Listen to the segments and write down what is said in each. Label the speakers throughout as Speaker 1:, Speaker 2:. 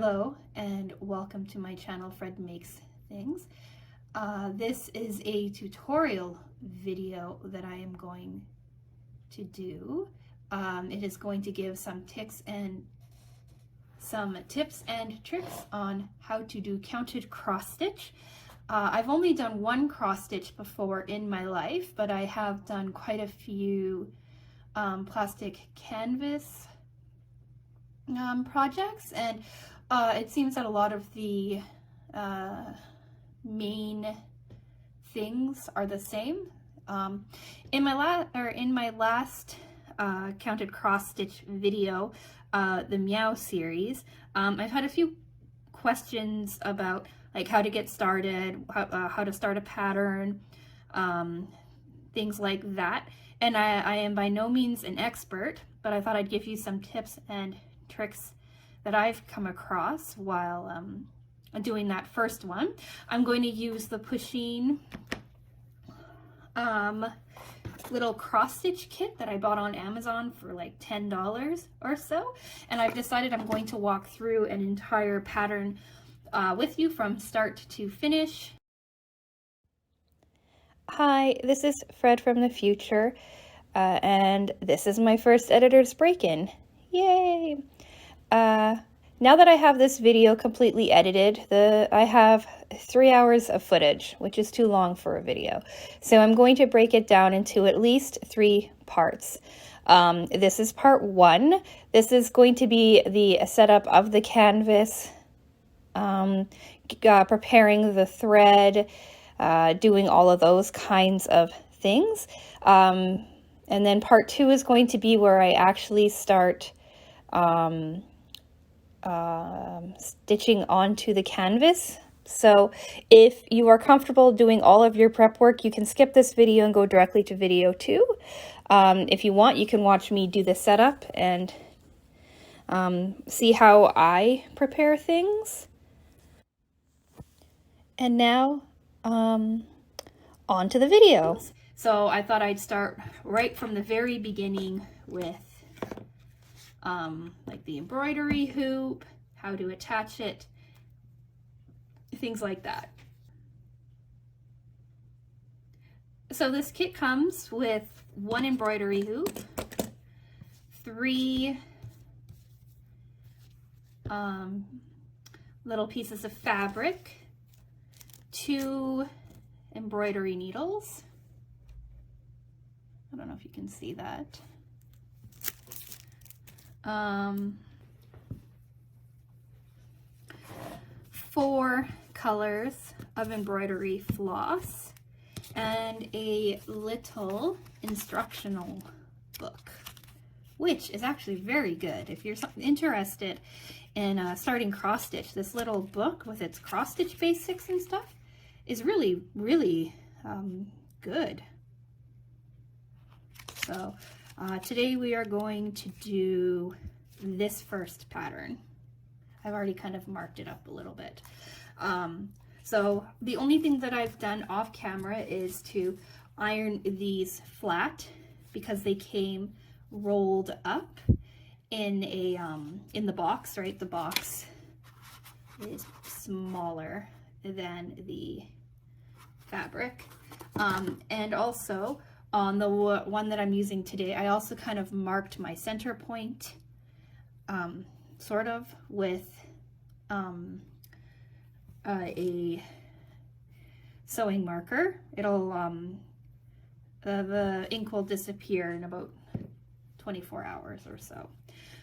Speaker 1: Hello and welcome to my channel, Fred Makes Things. This is a tutorial video that I am going to do. It is going to give some tips and tricks on how to do counted cross stitch. I've only done one cross stitch before in my life, but I have done quite a few plastic canvas projects, and it seems that a lot of the main things are the same. In my last counted cross stitch video, the Meow series, I've had a few questions about like how to get started, how to start a pattern, things like that. And I am by no means an expert, but I thought I'd give you some tips and tricks that I've come across while doing that first one. I'm going to use the Pusheen little cross stitch kit that I bought on Amazon for like $10 or so, and I've decided I'm going to walk through an entire pattern with you from start to finish.
Speaker 2: Hi, this is Fred from the future, and this is my first editor's break-in. Yay! Now that I have this video completely edited, I have 3 hours of footage, which is too long for a video. So I'm going to break it down into at least 3 parts. This is part 1. This is going to be the setup of the canvas, preparing the thread, doing all of those kinds of things. And then part 2 is going to be where I actually start stitching onto the canvas. So if you are comfortable doing all of your prep work, you can skip this video and go directly to video 2. If you want, you can watch me do the setup and see how I prepare things. And now on to the video.
Speaker 1: So I thought I'd start right from the very beginning with like the embroidery hoop, how to attach it, things like that. So this kit comes with 1 embroidery hoop, 3 little pieces of fabric, 2 embroidery needles. I don't know if you can see that. 4 colors of embroidery floss, and a little instructional book, which is actually very good if you're interested in starting cross stitch. This little book with its cross stitch basics and stuff is really good. So today we are going to do this first pattern. I've already kind of marked it up a little bit. So the only thing that I've done off camera is to iron these flat because they came rolled up in a in the box, right? The box is smaller than the fabric. And also on the one that I'm using today, I also kind of marked my center point sort of with a sewing marker. It'll the ink will disappear in about 24 hours or so.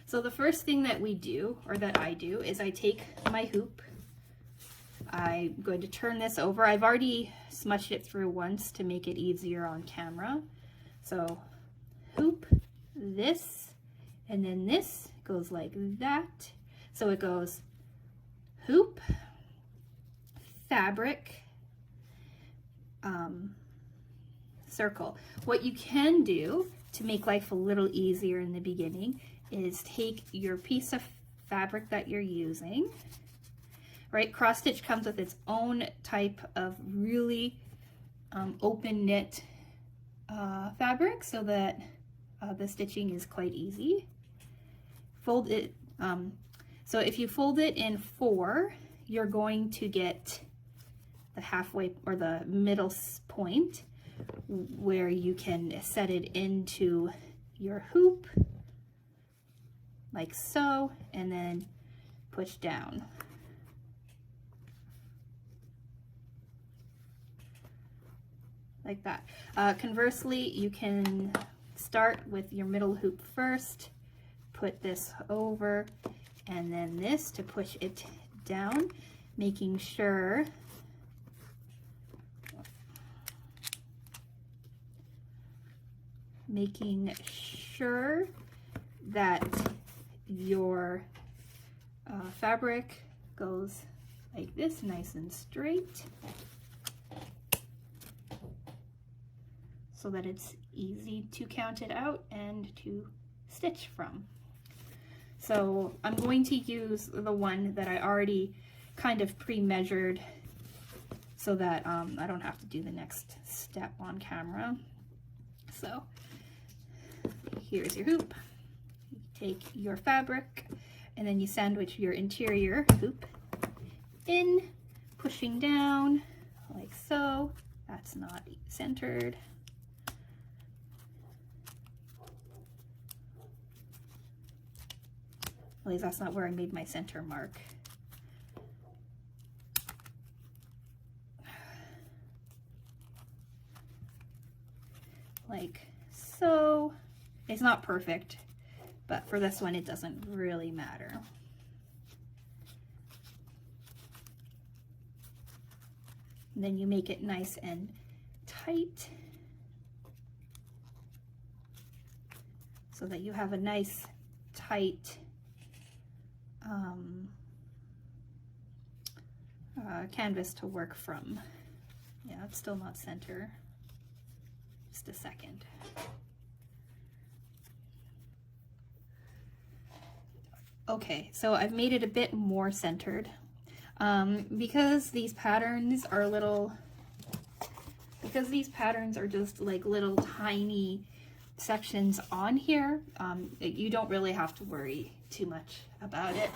Speaker 1: So the first thing that we do, or that I do, is I take my hoop. I'm going to turn this over. I've already smudged it through once to make it easier on camera. So hoop, this, and then this goes like that. So it goes hoop, fabric, circle. What you can do to make life a little easier in the beginning is take your piece of fabric that you're using, right? Cross stitch comes with its own type of really open knit fabric, so that the stitching is quite easy. Fold it, So if you fold it in 4, you're going to get the halfway or the middle point where you can set it into your hoop like so, and then push down. Like that. Conversely, you can start with your middle hoop first, put this over, and then this to push it down, making sure that your fabric goes like this, nice and straight, so that it's easy to count it out and to stitch from. So I'm going to use the one that I already kind of pre-measured so that I don't have to do the next step on camera. So here's your hoop. You take your fabric and then you sandwich your interior hoop in, pushing down like so. That's not centered. At least that's not where I made my center mark. Like so. It's not perfect, but for this one it doesn't really matter. And then you make it nice and tight so that you have a nice tight canvas to work from. Yeah, it's still not center. Just a second. Okay, so I've made it a bit more centered. Because these patterns are just like little tiny sections on here, you don't really have to worry too much about it.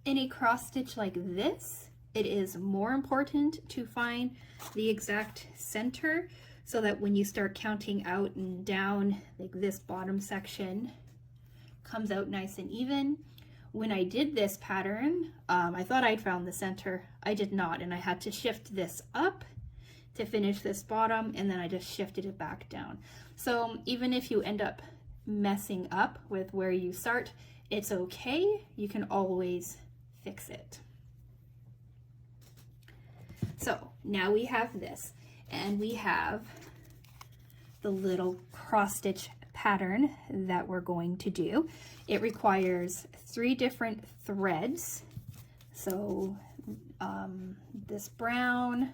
Speaker 1: In a cross stitch like this, it is more important to find the exact center so that when you start counting out and down, like this bottom section comes out nice and even. When I did this pattern, I thought I'd found the center. I did not, and I had to shift this up to finish this bottom, and then I just shifted it back down. So even if you end up messing up with where you start, it's okay. You can always fix it. So now we have this, and we have the little cross stitch pattern that we're going to do. It requires 3 different threads. So this brown,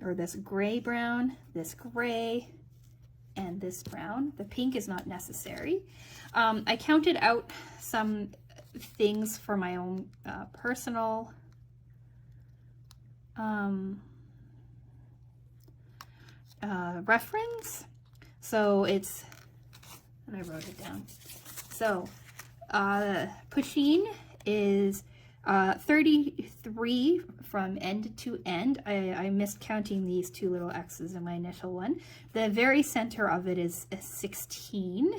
Speaker 1: or this gray brown, this gray, and this brown. The pink is not necessary. I counted out some things for my own personal reference. So it's, and I wrote it down. So Pusheen is 33 from end to end. I missed counting these 2 little X's in my initial one. The very center of it is a 16,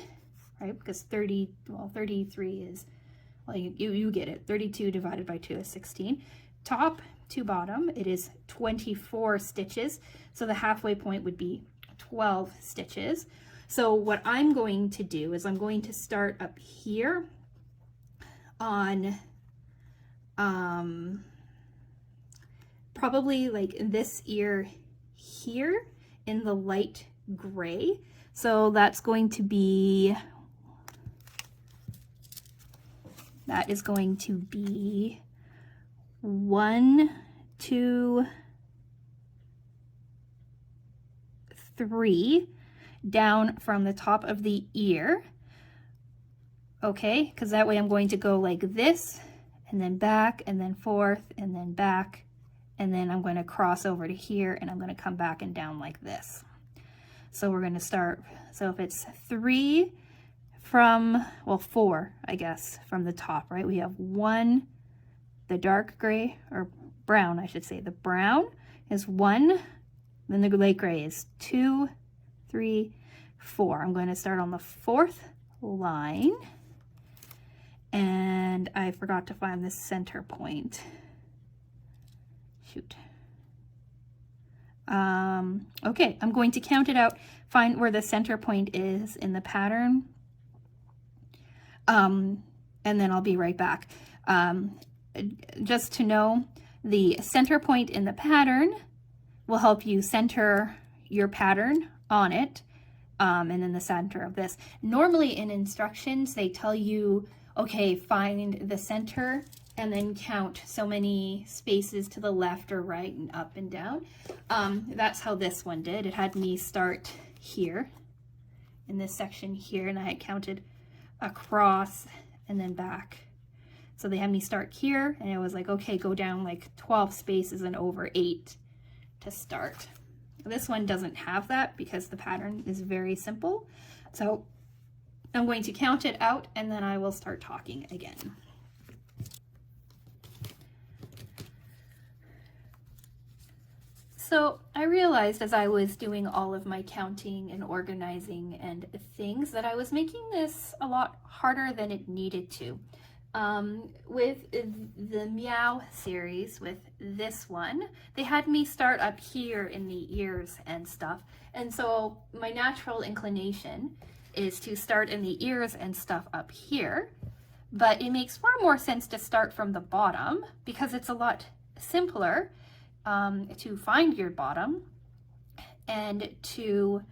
Speaker 1: right? Because 33 is, well, you get it. 32 divided by 2 is 16. Top to bottom, it is 24 stitches. So the halfway point would be 12 stitches. So what I'm going to do is I'm going to start up here on probably like this ear here in the light gray. So that's going to be, that is going to be 1, 2, 3 down from the top of the ear. Okay, because that way I'm going to go like this, and then back, and then forth, and then back, and then I'm going to cross over to here, and I'm going to come back and down like this. So we're going to start, so if it's 3 from, well, 4, I guess, from the top, right? We have 1, the dark gray, or brown, I should say. The brown is 1, then the light gray is 2, 3, 4. I'm going to start on the 4th line, and I forgot to find the center point. Shoot. Okay, I'm going to count it out, find where the center point is in the pattern, and then I'll be right back. Just to know, the center point in the pattern will help you center your pattern on it, and then the center of this. Normally in instructions, they tell you, okay, find the center and then count so many spaces to the left or right and up and down. That's how this one did. It had me start here in this section here, and I had counted across and then back. So they had me start here, and it was like, okay, go down like 12 spaces and over 8 to start. This one doesn't have that because the pattern is very simple. So I'm going to count it out, and then I will start talking again. So I realized as I was doing all of my counting and organizing and things that I was making this a lot harder than it needed to. With the Meow series, with this one, they had me start up here in the ears and stuff. And so my natural inclination is to start in the ears and stuff up here. But it makes far more sense to start from the bottom because it's a lot simpler to find your bottom and to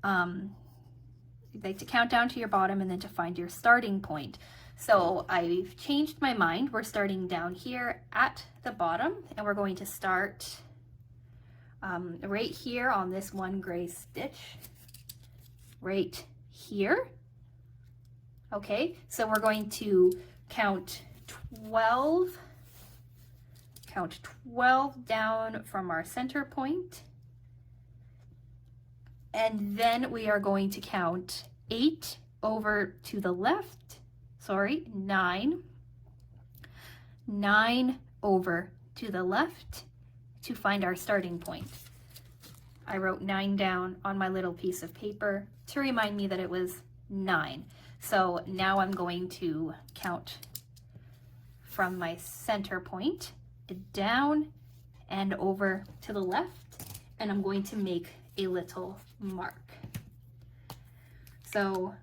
Speaker 1: like to count down to your bottom and then to find your starting point. So I've changed my mind. We're starting down here at the bottom, and we're going to start right here on this one gray stitch, right here. Okay, so we're going to count 12 down from our center point, and then we are going to count 8 over to the left. Sorry, 9 over to the left to find our starting point. I wrote 9 down on my little piece of paper to remind me that it was 9. So now I'm going to count from my center point down and over to the left, and I'm going to make a little mark. So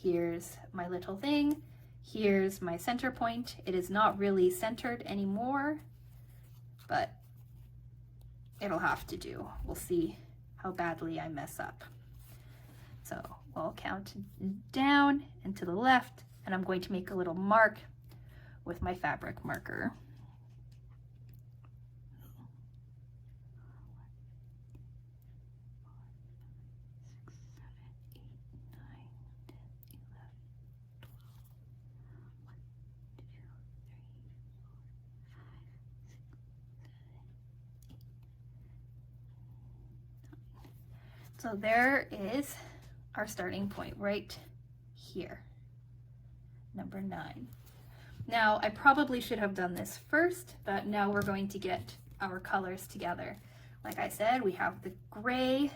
Speaker 1: here's my little thing. Here's my center point. It is not really centered anymore, but it'll have to do. We'll see how badly I mess up. So we'll count down and to the left, and I'm going to make a little mark with my fabric marker. So there is our starting point right here, number 9. Now, I probably should have done this first, but now we're going to get our colors together. Like I said, we have the gray,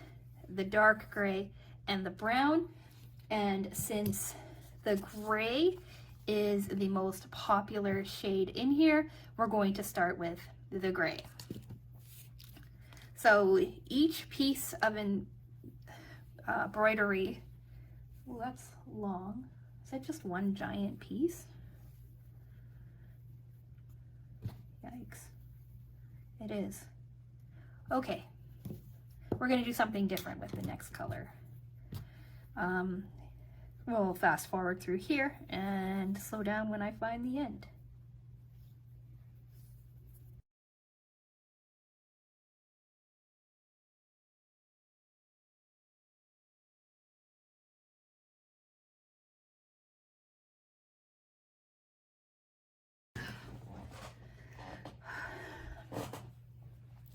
Speaker 1: the dark gray, and the brown. And since the gray is the most popular shade in here, we're going to start with the gray. So each piece of embroidery, oh, that's long. Is that just one giant piece? Yikes. It is. Okay. We're going to do something different with the next color. We'll fast forward through here and slow down when I find the end.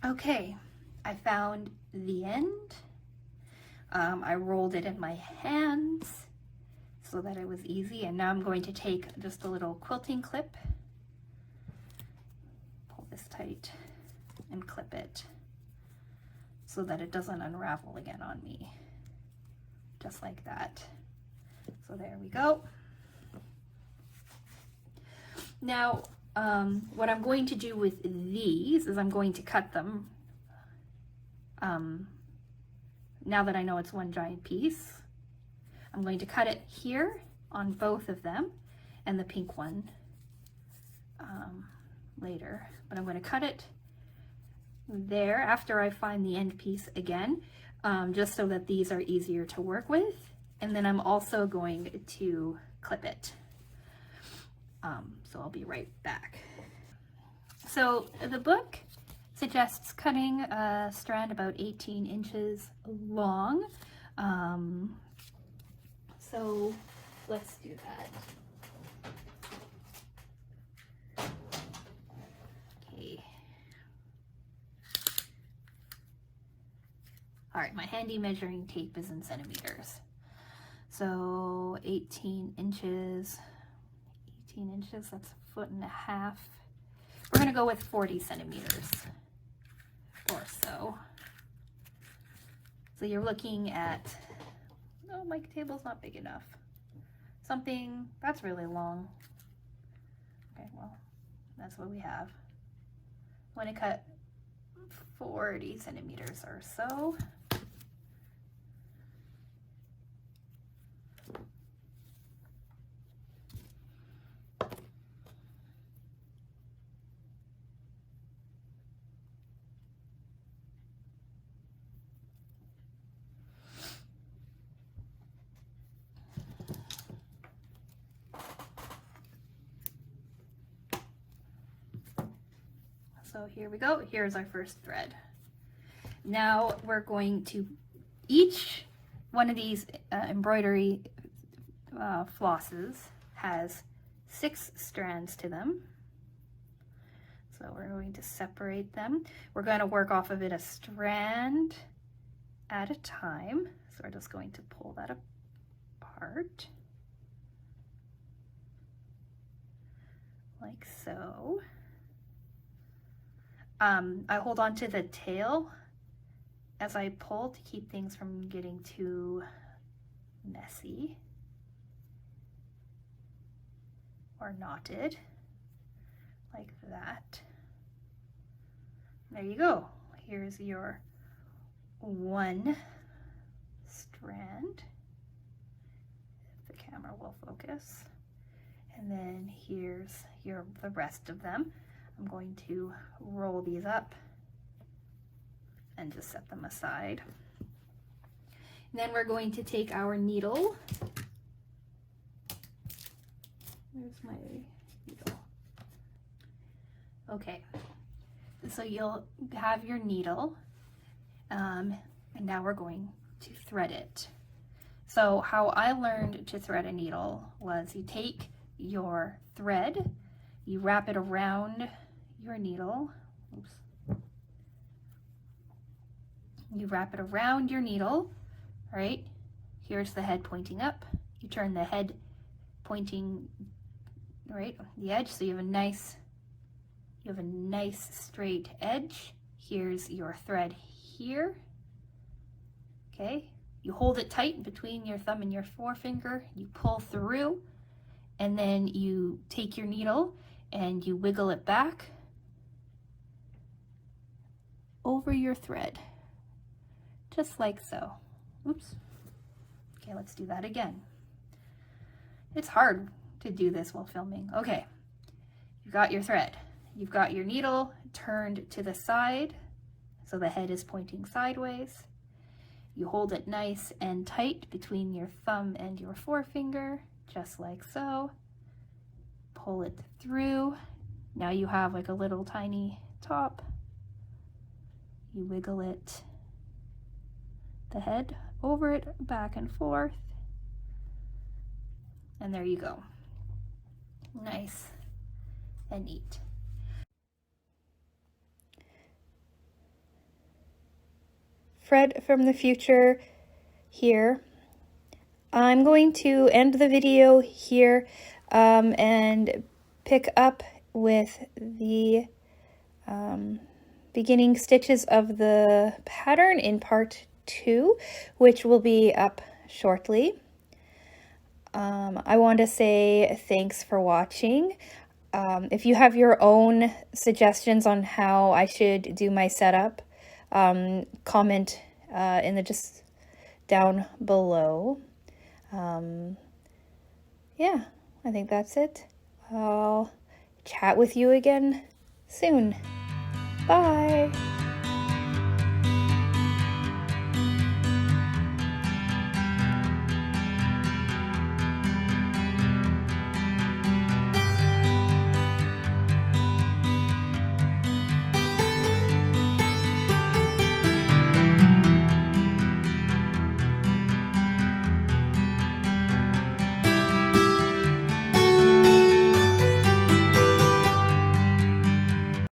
Speaker 1: Okay, I found the end. I rolled it in my hands so that it was easy. And now I'm going to take just a little quilting clip, pull this tight and clip it so that it doesn't unravel again on me. Just like that. So there we go. Now, what I'm going to do with these is I'm going to cut them. Now that I know it's one giant piece, I'm going to cut it here on both of them and the pink one later. But I'm going to cut it there after I find the end piece again, just so that these are easier to work with. And then I'm also going to clip it. So I'll be right back. So the book suggests cutting a strand about 18 inches long. So let's do that. Okay. All right, my handy measuring tape is in centimeters. So 18 inches, that's a 1.5 feet. We're gonna go with 40 centimeters or so. So you're looking at, oh, my table's not big enough. Something that's really long. Okay, well, that's what we have. I'm gonna cut 40 centimeters or so. So here we go. Here's our first thread. Now we're going to, each one of these embroidery flosses has 6 strands to them. So we're going to separate them. We're going to work off of it a strand at a time. So we're just going to pull that apart like so. I hold on to the tail as I pull to keep things from getting too messy or knotted, like that. There you go. Here's your one strand, if the camera will focus. And then here's the rest of them. I'm going to roll these up and just set them aside. And then we're going to take our needle. Where's my needle? Okay, so you'll have your needle, and now we're going to thread it. So how I learned to thread a needle was you take your thread, you wrap it around your needle. Oops. You wrap it around your needle, right? Here's the head pointing up. You turn the head pointing right on the edge, so you have a nice straight edge. Here's your thread here. Okay, you hold it tight between your thumb and your forefinger. You pull through, and then you take your needle and you wiggle it back over your thread, just like so. Oops. Okay, let's do that again. It's hard to do this while filming. Okay, you've got your thread. You've got your needle turned to the side, so the head is pointing sideways. You hold it nice and tight between your thumb and your forefinger, just like so. Pull it through. Now you have like a little tiny top. You wiggle it, the head over it, back and forth. And there you go. Nice and neat.
Speaker 2: Fred from the future here. I'm going to end the video here and pick up with the beginning stitches of the pattern in part 2, which will be up shortly. I want to say thanks for watching. If you have your own suggestions on how I should do my setup, comment in the just down below. Yeah, I think that's it. I'll chat with you again soon. Bye.